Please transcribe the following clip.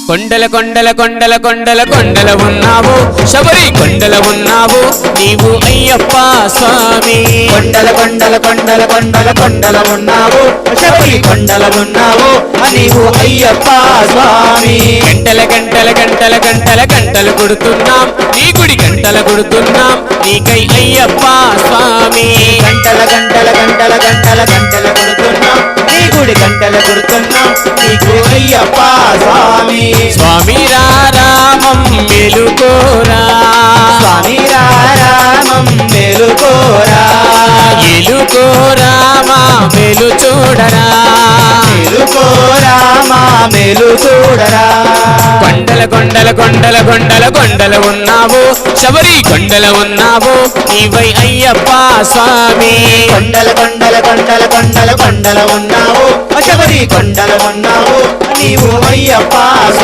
కొండల కొండల కొండల కొండల కొండల ఉన్నావు శబరి కొండల ఉన్నావు నీవు అయ్యప్ప స్వామి కొండల కొండల కొండల కొండల కొండల ఉన్నావు శబరి కొండల ఉన్నావు నీవు అయ్యప్ప స్వామి గంటల గంటల గంటల గంటల గంటలు కొడుతున్నాం నీ గుడి గంటల కొడుతున్నాం నీకై అయ్యప్ప స్వామి గంటల గంటల గంటల గంటల గంటల కొడుతున్నాం నీ గుడి గంటల కొడుతున్నాం నీకు అయ్యప్ప స్వామి స్వామి రామం మెలుకోరా స్వామి రామం మేలుకోరా ఎలుకోరామా మెలు చూడరా మేలుకోరామా మేలు చూడరా కొండల కొండల కొండల కొండల కొండల ఉన్నావు శబరి కొండల ఉన్నావు నీవై అయ్యప్ప స్వామి కొండల కొండల కొండల కొండల కొండల ఉన్నావు శబరి కొండల ఉన్నావు నీవు అయ్యప్ప